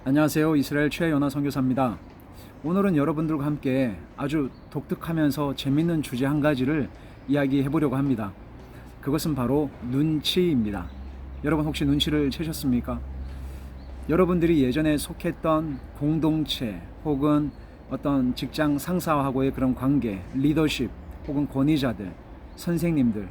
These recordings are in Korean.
안녕하세요. 이스라엘 최연아 선교사입니다. 오늘은 여러분들과 함께 아주 독특하면서 재밌는 주제 한 가지를 이야기해 보려고 합니다. 그것은 바로 눈치입니다. 여러분 혹시 눈치를 채셨습니까? 여러분들이 예전에 속했던 공동체 혹은 어떤 직장 상사하고의 그런 관계, 리더십 혹은 권위자들, 선생님들,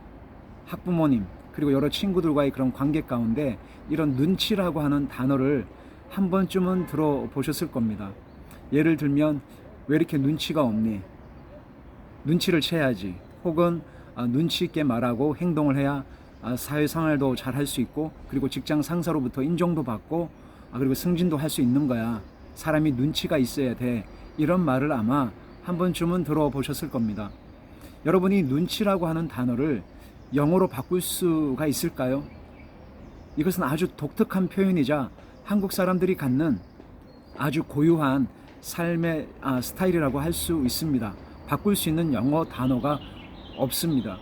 학부모님 그리고 여러 친구들과의 그런 관계 가운데 이런 눈치라고 하는 단어를 한 번쯤은 들어보셨을 겁니다. 예를 들면 왜 이렇게 눈치가 없니? 눈치를 채야지. 혹은 눈치 있게 말하고 행동을 해야 사회생활도 잘 할 수 있고 그리고 직장 상사로부터 인정도 받고 그리고 승진도 할 수 있는 거야. 사람이 눈치가 있어야 돼. 이런 말을 아마 한 번쯤은 들어보셨을 겁니다. 여러분이 눈치라고 하는 단어를 영어로 바꿀 수가 있을까요? 이것은 아주 독특한 표현이자 한국 사람들이 갖는 아주 고유한 삶의 스타일이라고 할 수 있습니다. 바꿀 수 있는 영어 단어가 없습니다.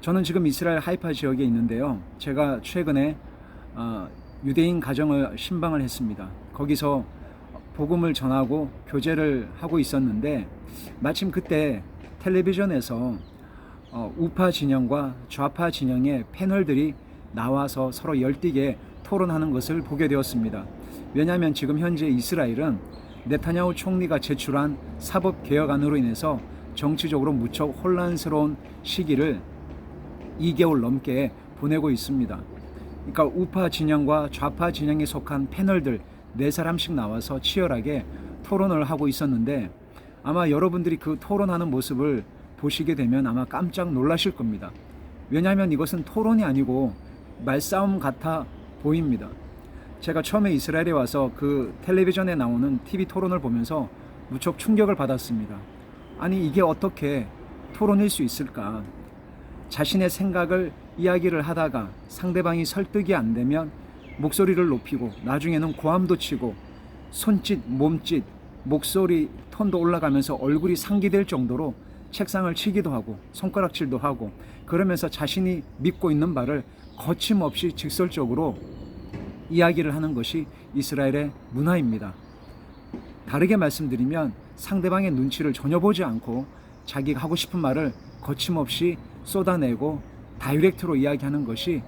저는 지금 이스라엘 하이파 지역에 있는데요. 제가 최근에 유대인 가정을 신방을 했습니다. 거기서 복음을 전하고 교제를 하고 있었는데 마침 그때 텔레비전에서 우파 진영과 좌파 진영의 패널들이 나와서 서로 열띠게 토론하는 것을 보게 되었습니다. 왜냐하면 지금 현재 이스라엘은 네타냐후 총리가 제출한 사법개혁안으로 인해서 정치적으로 무척 혼란스러운 시기를 2개월 넘게 보내고 있습니다. 그러니까 우파 진영과 좌파 진영에 속한 패널들 4사람씩 나와서 치열하게 토론을 하고 있었는데 아마 여러분들이 그 토론하는 모습을 보시게 되면 아마 깜짝 놀라실 겁니다. 왜냐하면 이것은 토론이 아니고 말싸움 같아 보입니다. 제가 처음에 이스라엘에 와서 그 텔레비전에 나오는 TV 토론을 보면서 무척 충격을 받았습니다. 아니 이게 어떻게 토론일 수 있을까? 자신의 생각을 이야기를 하다가 상대방이 설득이 안 되면 목소리를 높이고 나중에는 고함도 치고 손짓, 몸짓, 목소리 톤도 올라가면서 얼굴이 상기될 정도로 책상을 치기도 하고 손가락질도 하고 그러면서 자신이 믿고 있는 바를 거침없이 직설적으로 이야기를 하는 것이 이스라엘의 문화입니다. 다르게 말씀드리면 상대방의 눈치를 전혀 보지 않고 자기가 하고 싶은 말을 거침없이 쏟아내고 다이렉트로 이야기하는 것이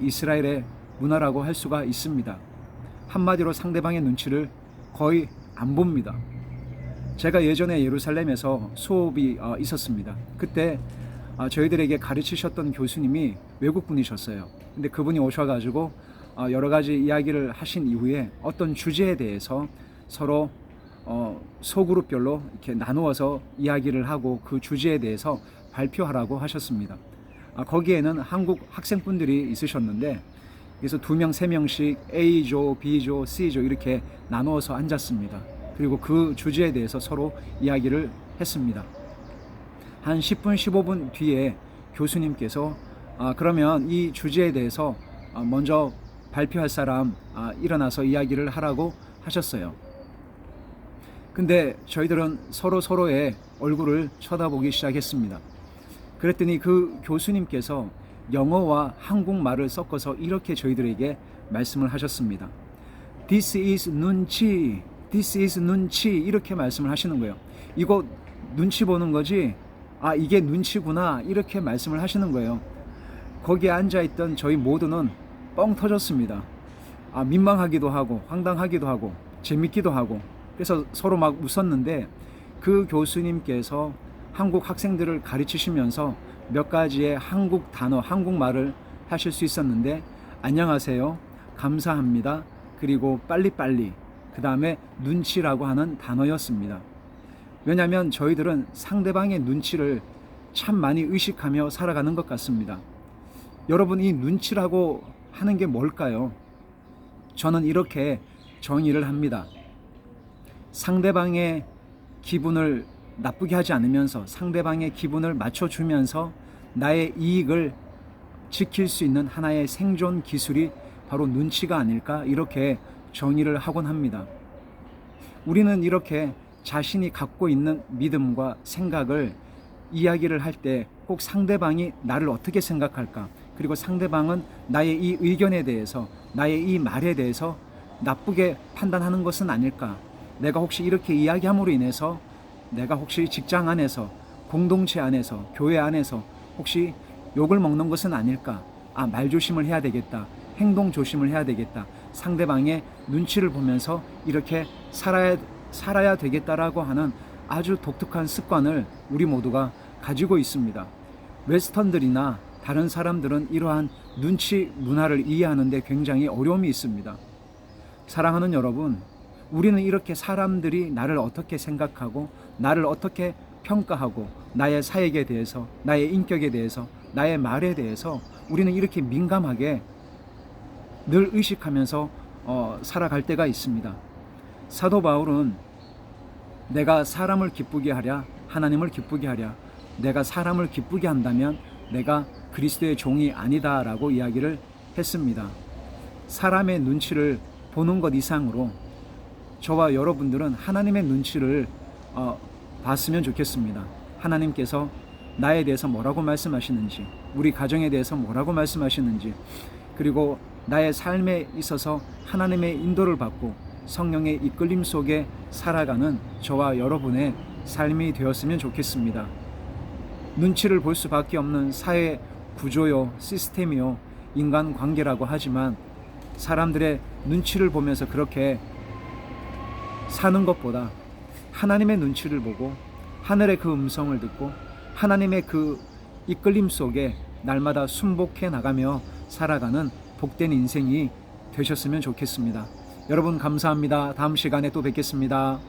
이스라엘의 문화라고 할 수가 있습니다. 한마디로 상대방의 눈치를 거의 안 봅니다. 제가 예전에 예루살렘에서 수업이 있었습니다. 그때 저희들에게 가르치셨던 교수님이 외국분이셨어요. 근데 그분이 오셔가지고 여러 가지 이야기를 하신 이후에 어떤 주제에 대해서 서로 소그룹별로 이렇게 나누어서 이야기를 하고 그 주제에 대해서 발표하라고 하셨습니다. 거기에는 한국 학생분들이 있으셨는데 그래서 2명, 3명씩 A조, B조, C조 이렇게 나누어서 앉았습니다. 그리고 그 주제에 대해서 서로 이야기를 했습니다. 한 10분, 15분 뒤에 교수님께서 그러면 이 주제에 대해서 먼저 발표할 사람 일어나서 이야기를 하라고 하셨어요. 근데 저희들은 서로의 얼굴을 쳐다보기 시작했습니다. 그랬더니 그 교수님께서 영어와 한국말을 섞어서 이렇게 저희들에게 말씀을 하셨습니다. This is 눈치, this is 눈치 이렇게 말씀을 하시는 거예요. 이거 눈치 보는 거지? 이게 눈치구나 이렇게 말씀을 하시는 거예요. 거기에 앉아있던 저희 모두는 뻥 터졌습니다. 민망하기도 하고 황당하기도 하고 재밌기도 하고 그래서 서로 막 웃었는데 그 교수님께서 한국 학생들을 가르치시면서 몇 가지의 한국 단어, 한국말을 하실 수 있었는데 안녕하세요, 감사합니다, 그리고 빨리빨리, 그 다음에 눈치라고 하는 단어였습니다. 왜냐하면 저희들은 상대방의 눈치를 참 많이 의식하며 살아가는 것 같습니다. 여러분 이 눈치라고 하는 게 뭘까요? 저는 이렇게 정의를 합니다. 상대방의 기분을 나쁘게 하지 않으면서 상대방의 기분을 맞춰주면서 나의 이익을 지킬 수 있는 하나의 생존 기술이 바로 눈치가 아닐까 이렇게 정의를 하곤 합니다. 우리는 이렇게 자신이 갖고 있는 믿음과 생각을 이야기를 할 때 꼭 상대방이 나를 어떻게 생각할까 그리고 상대방은 나의 이 의견에 대해서 나의 이 말에 대해서 나쁘게 판단하는 것은 아닐까? 내가 혹시 이렇게 이야기함으로 인해서 내가 혹시 직장 안에서, 공동체 안에서, 교회 안에서 혹시 욕을 먹는 것은 아닐까? 아, 말 조심을 해야 되겠다. 행동 조심을 해야 되겠다. 상대방의 눈치를 보면서 이렇게 살아야 되겠다라고 하는 아주 독특한 습관을 우리 모두가 가지고 있습니다. 웨스턴들이나 다른 사람들은 이러한 눈치 문화를 이해하는 데 굉장히 어려움이 있습니다. 사랑하는 여러분, 우리는 이렇게 사람들이 나를 어떻게 생각하고 나를 어떻게 평가하고 나의 사역에 대해서, 나의 인격에 대해서, 나의 말에 대해서 우리는 이렇게 민감하게 늘 의식하면서 살아갈 때가 있습니다. 사도 바울은 내가 사람을 기쁘게 하랴 하나님을 기쁘게 하랴, 내가 사람을 기쁘게 한다면 내가 그리스도의 종이 아니다라고 이야기를 했습니다. 사람의 눈치를 보는 것 이상으로 저와 여러분들은 하나님의 눈치를 봤으면 좋겠습니다. 하나님께서 나에 대해서 뭐라고 말씀하시는지, 우리 가정에 대해서 뭐라고 말씀하시는지, 그리고 나의 삶에 있어서 하나님의 인도를 받고 성령의 이끌림 속에 살아가는 저와 여러분의 삶이 되었으면 좋겠습니다. 눈치를 볼 수밖에 없는 사회 구조요, 시스템이요, 인간관계라고 하지만 사람들의 눈치를 보면서 그렇게 사는 것보다 하나님의 눈치를 보고 하늘의 그 음성을 듣고 하나님의 그 이끌림 속에 날마다 순복해 나가며 살아가는 복된 인생이 되셨으면 좋겠습니다. 여러분 감사합니다. 다음 시간에 또 뵙겠습니다.